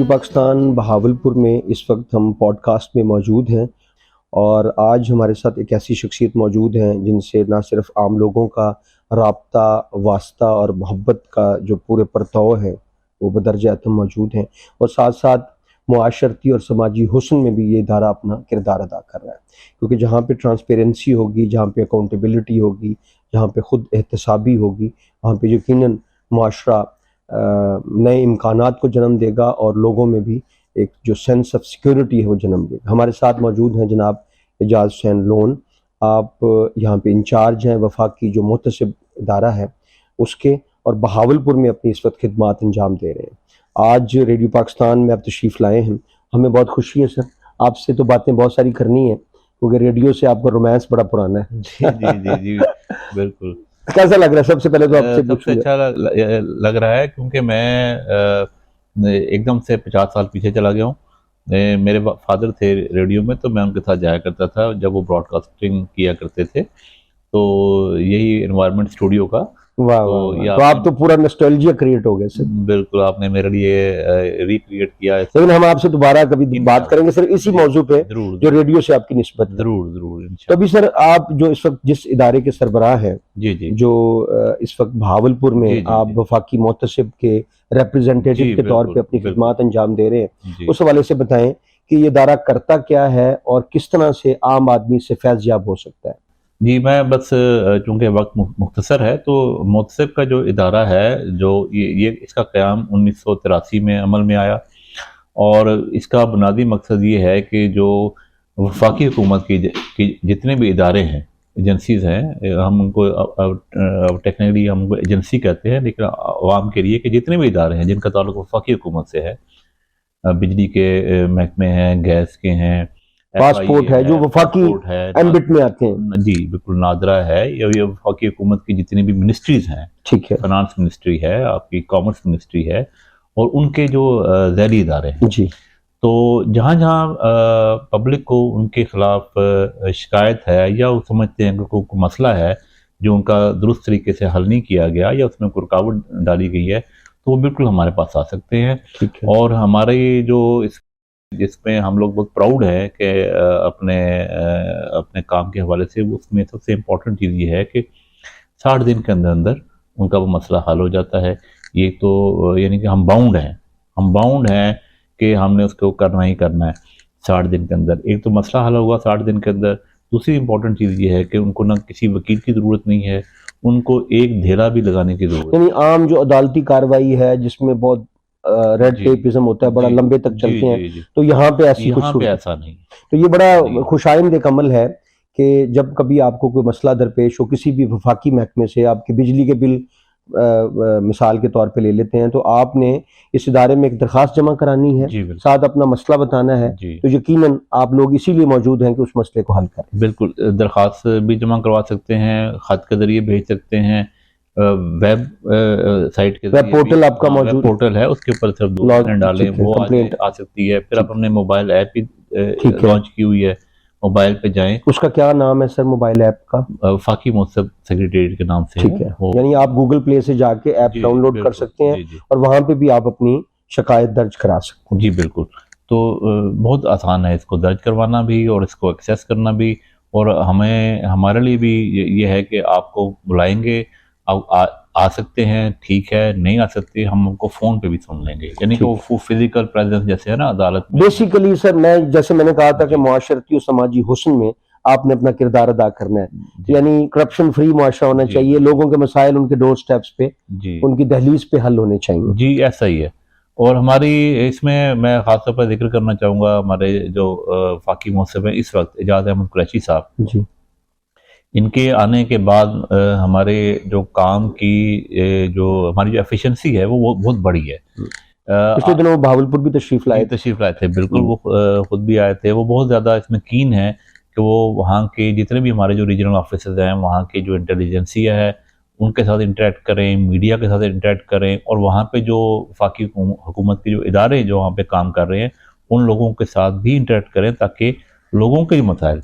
पाकिस्तान बहावलपुर में इस वक्त हम पॉडकास्ट में मौजूद हैं और आज हमारे साथ एक ऐसी शख्सियत मौजूद हैं जिनसे ना सिर्फ आम लोगों का राब्ता, वास्ता और मोहब्बत का जो पूरे परतव है वो बदरजा अतम मौजूद हैं और साथ साथ मुआशरती और समाजी हुस्न में भी ये इदारा अपना किरदार अदा कर रहा है, क्योंकि जहाँ पे ट्रांसपेरेंसी होगी, जहाँ पे अकाउंटेबिलिटी होगी, जहाँ पे ख़ुद एहतसाबी होगी, वहाँ पे यकीनन मुआशरा नए इम्कानात को जन्म देगा और लोगों में भी एक जो सेंस ऑफ सिक्योरिटी है वो जन्म देगा। हमारे साथ मौजूद हैं जनाब एजाज हुसैन लोन। आप यहाँ पे इंचार्ज हैं वफाकी जो मुहतसिब इदारा है उसके, और बहावलपुर में अपनी इस वक्त खिदमात अंजाम दे रहे हैं। आज रेडियो पाकिस्तान में आप तशरीफ़ लाए हैं, हमें बहुत खुशी है सर। आपसे तो बातें बहुत सारी करनी है क्योंकि रेडियो से आपका रोमांस बड़ा पुराना है। जी जी जी जी बिल्कुल। कैसा लग रहा है? सबसे पहले तो आपसे सबसे अच्छा लग रहा है क्योंकि मैं एकदम से 50 साल पीछे चला गया हूँ। मेरे फादर थे रेडियो में, तो मैं उनके साथ जाया करता था जब वो ब्रॉडकास्टिंग किया करते थे, तो यही एनवायरनमेंट स्टूडियो का। वाह वाह, तो आप तो पूरा नॉस्टैल्जिया क्रिएट हो गए सर। बिल्कुल, आपने मेरे लिए रिक्रिएट किया है। लेकिन हम आपसे दोबारा कभी बात करेंगे सर इसी मौजू पे जो रेडियो से आपकी निस्बत। जरूर। तो अभी सर आप जो इस वक्त जिस इदारे के सरबराह हैं, जी, जो इस वक्त बहावलपुर में आप वफाकी मुहतसिब के रिप्रेजेंटेटिव के तौर पे अपनी खिदमत अंजाम दे रहे हैं, उस हवाले से बताएं कि ये इदारा करता क्या है और किस तरह से आम आदमी से फैज़याब हो सकता है। जी, मैं बस चूँकि वक्त मुख्तसर है, तो मुहतसिब का जो इदारा है, जो ये इसका क़याम 1983 में अमल में आया और इसका बुनियादी मकसद ये है कि जो वफाकी हुकूमत की जितने भी इदारे हैं, एजेंसीज़ हैं, हम उनको टेक्निकली हम उनको एजेंसी कहते हैं, लेकिन आवाम के लिए कि जितने भी इदारे हैं जिनका ताल्लुक वफाकी हुकूमत से है, बिजली के महकमे हैं, गैस के हैं, पासपोर्ट है, जो वफाकी एम्बिट में आते हैं। जी बिल्कुल, नादरा है, ये वफाकी हुकूमत की जितनी भी मिनिस्ट्रीज हैं, ठीक है, फाइनेंस मिनिस्ट्री है, आपकी कॉमर्स मिनिस्ट्री है, और उनके जो ज़ैली इदारे हैं जी, तो जहाँ जहाँ पब्लिक को उनके खिलाफ शिकायत है या वो समझते हैं कि कोई मसला है जो उनका दुरुस्त तरीके से हल नहीं किया गया या उसमें कोई रुकावट डाली गई है, तो वो बिल्कुल हमारे पास आ सकते हैं। ठीक है। और हमारे जो जिसमें हम लोग बहुत प्राउड है कि अपने काम के हवाले से, उसमें सबसे इम्पोर्टेंट चीज़ ये है कि 60 दिन के अंदर अंदर उनका वो मसला हल हो जाता है। ये तो यानी कि हम बाउंड हैं कि हमने उसको करना ही करना है 60 दिन के अंदर। एक तो मसला हल होगा 60 दिन के अंदर। दूसरी इम्पोर्टेंट चीज़ ये है कि उनको ना किसी वकील की ज़रूरत नहीं है, उनको एक धेरा भी लगाने की ज़रूरत यानी आम जो अदालती कार्रवाई है जिसमें बहुत रेड टेपिज्म होता है, बड़ा लंबे तक चलते हैं, तो यहाँ पे ऐसी कुछ ऐसा नहीं। तो ये बड़ा खुशाइंद एक अमल है कि जब कभी आपको कोई मसला दरपेश हो किसी भी वफाकी महकमे से, आपके बिजली के बिल मिसाल के तौर पे ले लेते हैं, तो आपने इस इदारे में एक दरख्वास्त जमा करानी है, साथ अपना मसला बताना है, तो यकीनन आप लोग इसीलिए मौजूद हैं कि उस मसले को हल करें। बिल्कुल, दरख्वास्त भी जमा करवा सकते हैं, खत के जरिए भेज सकते हैं, वेब साइट के वेब पोर्टल आपका मौजूद पोर्टल है, उसके ऊपर सिर्फ 2 मिनट डालें वो आ सकती है। फिर आप अपने मोबाइल ऐप भी लॉन्च की हुई है, मोबाइल पे जाएं। उसका क्या नाम है सर मोबाइल ऐप का? वफाकी मुहतसिब सेक्रेटेरिएट के नाम से। ठीक है, यानी आप गूगल प्ले से जाके ऐप डाउनलोड कर सकते हैं और वहां पे भी आप अपनी शिकायत दर्ज करा सकते हैं। जी बिल्कुल, तो बहुत आसान है इसको दर्ज करवाना भी और इसको एक्सेस करना भी। और हमारे लिए भी ये है कि आपको बुलाएंगे, आप आ सकते हैं, ठीक है, नहीं आ सकते हम उनको फोन पे भी सुन लेंगे, यानी कि वो फिजिकल प्रेजेंस जैसे है ना अदालत में। बेसिकली सर मैंने कहा था कि मुआशरती और समाजी हुस्न में आपने अपना किरदार अदा करना है, यानी करप्शन फ्री मुआशरा होना चाहिए, लोगों के मसाइल उनके डोर स्टेप्स पे, उनकी दहलीज पे हल होने चाहिए। जी ऐसा ही है। और हमारी इसमें मैं खासतौर पर जिक्र करना चाहूँगा, हमारे जो वफाकी मुहतसिब हैं इस वक्त एजाज अहमद कुरैशी साहब जी, इनके आने के बाद हमारे जो काम की जो हमारी जो एफिशिएंसी है वो बहुत बड़ी है। पिछले दिनों वो बहावलपुर भी तशरीफ लाए थे। बिल्कुल, वो खुद भी आए थे। वो बहुत ज़्यादा इसमें कीन है कि वो वहाँ के जितने भी हमारे जो रीजनल ऑफिसर्स हैं, वहाँ की जो इंटेलिजेंसिया है उनके साथ इंटरेक्ट करें, मीडिया के साथ इंटरेक्ट करें, और वहाँ पे जो वफाकी हुकूमत के जो इदारे जो वहाँ पे काम कर रहे हैं उन लोगों के साथ भी इंटरेक्ट करें ताकि लोगों के मसाइल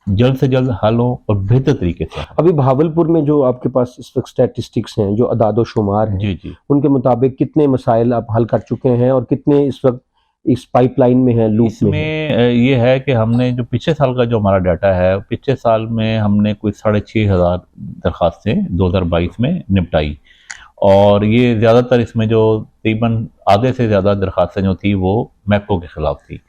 जल्द से जल्द हल हो और बेहतर तरीके से। अभी भावलपुर में जो आपके पास इस वक्त स्टैटिस्टिक्स हैं, जो अदाद शुमार हैं, जी जी, उनके मुताबिक कितने मसाइल आप हल कर चुके हैं और कितने इस वक्त इस पाइपलाइन में हैं, लूप में हैं? इसमें ये है कि हमने जो पिछले साल का जो हमारा डाटा है, पिछले साल में हमने कोई 6,500 दरखास्तें 2022 में निपटाई, और ये ज़्यादातर इसमें जो तकरीबन आधे से ज़्यादा दरखास्तें जो थी वो मैप्को के खिलाफ थी,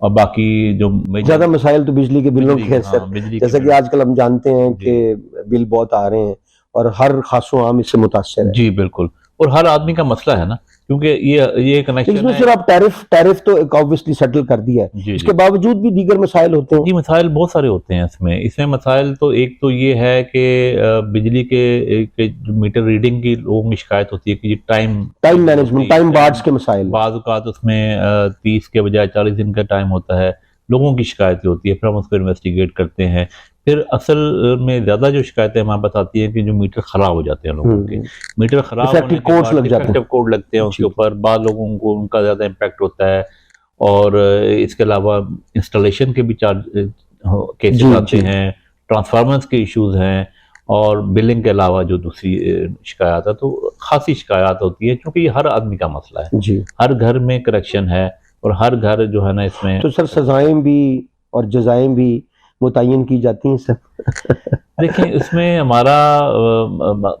और बाकी जो ज्यादा मसाइल तो बिजली के बिलों के हैं सर। बिजली के जैसा कि बिल। आजकल हम जानते हैं जी कि बिल बहुत आ रहे हैं और हर खासो आम इससे मुतासर है। जी बिल्कुल, और हर आदमी का मसला है ना, क्योंकि ये लेकिन कनेक्शन इसमें है। सिर्फ आप टैरिफ तो ऑब्वियसली सेटल कर दिया है, जी इसके जी बावजूद भी दीगर मसाइल होते हैं। जी, मसाइल बहुत सारे होते हैं इसमें मसाइल तो एक तो ये है कि बिजली के जो मीटर रीडिंग की लोगों की शिकायत होती है कि टाइम मैनेजमेंट, टाइम बार्ड्स के मसाइल। बाज़ औक़ात उसमें 30 के बजाय 40 दिन का टाइम होता है, लोगों की शिकायत होती है, फिर हम उसको इन्वेस्टिगेट करते हैं। फिर असल में ज़्यादा जो शिकायतें हमारे पास आती हैं कि जो मीटर ख़राब हो जाते हैं लोगों के, मीटर ख़राब होने डिफेक्टिव के कोड्स बाद लग जाते हैं। डिफेक्टिव कोड लगते हैं उसके जी। ऊपर, बाद लोगों को उनका ज़्यादा इम्पैक्ट होता है, और इसके अलावा इंस्टॉलेशन के भी केसेस जी आते जी हैं, ट्रांसफार्मर्स के इश्यूज़ हैं, और बिलिंग के अलावा जो दूसरी शिकायत है, तो खासी शिकायत होती है, क्योंकि ये हर आदमी का मसला है, जी। हर घर में करेक्शन है, और हर घर जो है ना इसमें। तो सर सजाएं भी और जजाएं भी मुतय्यन की जाती हैं सर? देखिए, इसमें हमारा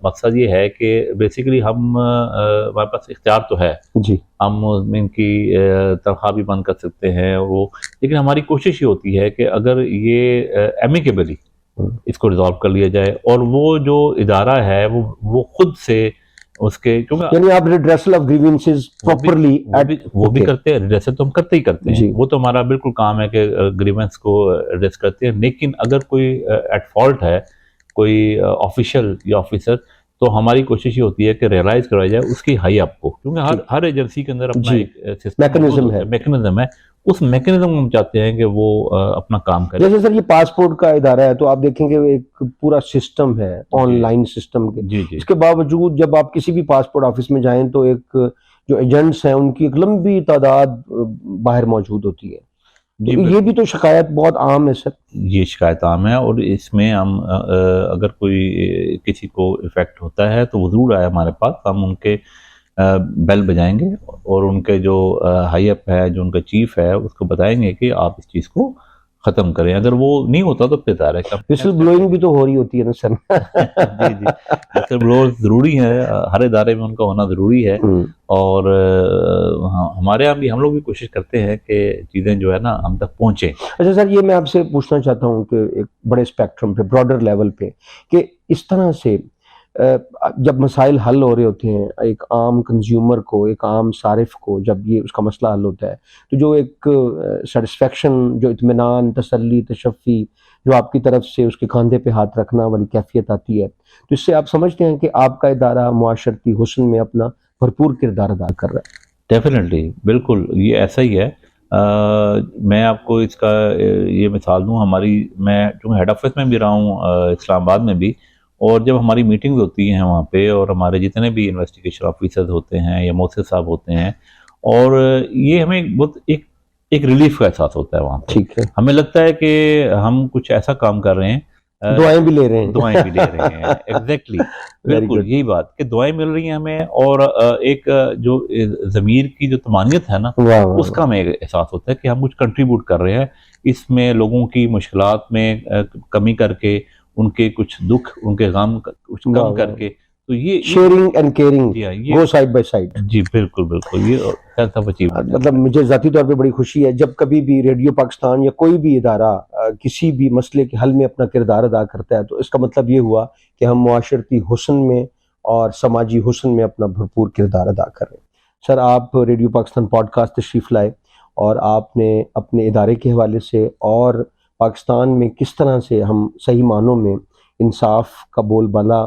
मकसद ये है कि बेसिकली हमारे पास इख्तियार तो है, जी। हम उसमें इनकी तनख्वाह भी बंद कर सकते हैं वो, लेकिन हमारी कोशिश ये होती है कि अगर ये एमिकेबली इसको रिजॉल्व कर लिया जाए, और वो जो इदारा है वो खुद से उसके, क्योंकि यानी आप रिड्रेसल ऑफ ग्रीवेंसेस प्रॉपर्ली वो भी करते हैं, रिड्रेस तो हम करते ही करते हैं, वो तो हमारा बिल्कुल काम है कि ग्रीवेंस को रिड्रेस करते हैं। लेकिन अगर कोई एट फॉल्ट है, कोई ऑफिशियल या ऑफिसर, तो हमारी कोशिश ये होती है कि रियलाइज करवाया जाए उसकी हाई अप को, क्योंकि हर एजेंसी के अंदर अपना एक मैकेनिज्म है, उस मैकेनिज्म हम चाहते हैं कि वो अपना काम करे। जैसे सर ये पासपोर्ट का इदारा है, तो आप देखेंगे एक पूरा सिस्टम है ऑनलाइन सिस्टम के। जी जी, इसके बावजूद जब आप किसी भी पासपोर्ट ऑफिस में जाएं तो एक जो एजेंट्स हैं उनकी एक लंबी तादाद बाहर मौजूद होती है। तो ये भी तो शिकायत बहुत आम है सर। ये शिकायत आम है, और इसमें हम अगर कोई किसी को इफेक्ट होता है तो वो ज़रूर आए हमारे पास, हम उनके बेल बजाएंगे, और उनके जो हाई अप है, जो उनका चीफ है, उसको बताएंगे कि आप इस चीज़ को ख़त्म करें। अगर वो नहीं होता तो फिर ज़ाहिर है विसल ब्लोइंग भी तो हो रही होती है ना सर। जी जी, विसल ब्लोअर ज़रूरी है, हर इदारे में उनका होना ज़रूरी है, और हमारे यहाँ भी हम लोग भी कोशिश करते हैं कि चीज़ें जो है ना हम तक पहुँचें। अच्छा सर, ये मैं आपसे पूछना चाहता हूँ कि एक बड़े स्पेक्ट्रम पे, ब्रॉडर लेवल पे, कि इस तरह से जब मसाइल हल हो रहे होते हैं, एक आम कंज्यूमर को, एक आम सारिफ को जब ये उसका मसला हल होता है, तो जो एक सेटिस्फेक्शन, जो इत्मीनान, तसल्ली, तशफ़ी जो आपकी तरफ से उसके कंधे पे हाथ रखना वाली कैफियत आती है, तो इससे आप समझते हैं कि आपका इदारा मुआशरती हुस्न में अपना भरपूर किरदार अदा कर रहा है? डेफिनेटली, बिल्कुल ये ऐसा ही है। मैं आपको इसका ये मिसाल दूँ, मैं जो हेड ऑफिस में भी रहा हूँ इस्लामाबाद में भी, और जब हमारी मीटिंग्स होती हैं वहाँ पे, और हमारे जितने भी इन्वेस्टिगेशन ऑफिसर्स होते हैं या मोहसिन साहब होते हैं, और ये हमें बहुत एक रिलीफ का एहसास होता है वहाँ पे। ठीक है, हमें लगता है कि हम कुछ ऐसा काम कर रहे हैं, दुआएं भी ले रहे हैं। दुआएं भी ले रहे हैं। एग्जैक्टली, बिल्कुल यही बात कि दुआएं मिल रही हैं हमें, और एक जो ज़मीर की जो तमानियत है ना, उसका हमें एहसास होता है कि हम कुछ कंट्रीब्यूट कर रहे हैं इसमें, लोगों की मुश्किलात में कमी करके, उनके कुछ दुख, उनके गम कुछ कम करके, तो ये sharing and caring go side by side. जी बिल्कुल बिल्कुल, ये सेंस ऑफ अचीवमेंट। मतलब मुझे ज़ाती तौर पे बड़ी खुशी है जब कभी भी रेडियो पाकिस्तान या कोई भी इदारा किसी भी मसले के हल में अपना किरदार अदा करता है, तो इसका मतलब ये हुआ कि हम मुआशरती हुस्न में और समाजी हुस्न में अपना भरपूर किरदार अदा कर रहे हैं। सर, आप रेडियो पाकिस्तान पॉडकास्ट तशरीफ़ लाए, और आपने अपने इदारे के हवाले से और पाकिस्तान में किस तरह से हम सही मानों में इंसाफ का बोलबाला,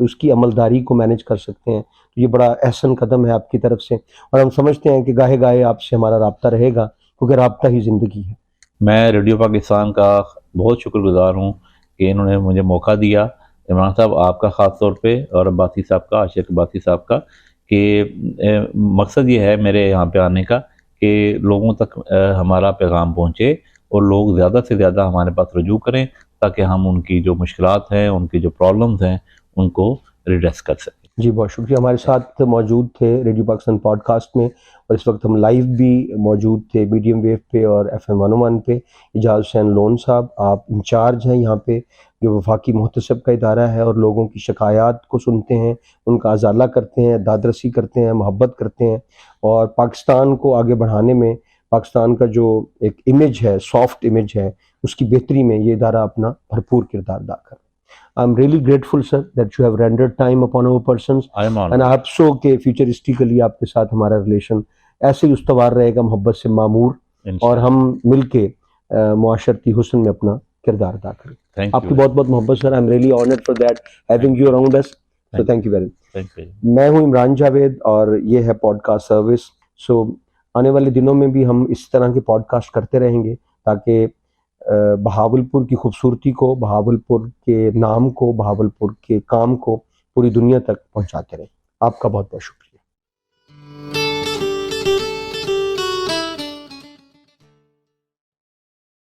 उसकी अमलदारी को मैनेज कर सकते हैं, तो ये बड़ा अहसन कदम है आपकी तरफ से, और हम समझते हैं कि गाहे गाहे आपसे हमारा राब्ता रहेगा, क्योंकि राब्ता ही ज़िंदगी है। मैं रेडियो पाकिस्तान का बहुत शुक्रगुजार हूँ कि इन्होंने मुझे मौका दिया, इमरान साहब आपका ख़ास तौर पे, और अब्बासी साहब का, आशिक अब्बासी साहब का, कि मकसद ये है मेरे यहाँ पे आने का कि लोगों तक हमारा पैगाम पहुँचे, और लोग ज़्यादा से ज़्यादा हमारे पास रुजू करें ताकि हम उनकी जो मुश्किलात हैं, उनकी जो प्रॉब्लम्स हैं, उनको रिड्रेस कर सकें। जी, बहुत शुक्रिया। हमारे साथ मौजूद थे रेडियो पाकिस्तान पॉडकास्ट में, और इस वक्त हम लाइव भी मौजूद थे मीडियम वेव पे और FM 101 पे। एजाज हुसैन लोन साहब, आप इंचार्ज हैं यहाँ पे, जो वफाकी मुहतसब का इदारा है, और लोगों की शिकायत को सुनते हैं, उनका अजाला करते हैं, दादरसी करते हैं, मोहब्बत करते हैं, और पाकिस्तान को आगे बढ़ाने में, पाकिस्तान का जो एक इमेज है, सॉफ्ट इमेज है, उसकी बेहतरी में ये इदारा अपना भरपूर किरदार अदा कर। I'm really grateful, sir, that you have rendered time upon our persons. I am And honored. आप सो के फ्यूचरिस्टिकली आपके साथ हमारा रिलेशन ऐसे ही उस्तवार रहेगा, मोहब्बत से मामूर, और इंशाल्लाह। हम मिलके मुआशरती हुस्न में अपना किरदार अदा करें। थैंक आपकी यू। बहुत बहुत मोहब्बत sir. I am really honoured for that having you around us, so thank you very much. Thank you. मैं हूँ इमरान जावेद और ये है पॉडकास्ट सर्विस। सो आने वाले दिनों में भी हम इस तरह के पॉडकास्ट करते रहेंगे, ताकि बहावलपुर की खूबसूरती को, बहावलपुर के नाम को, बहावलपुर के काम को पूरी दुनिया तक पहुंचाते रहें। आपका बहुत बहुत शुक्रिया।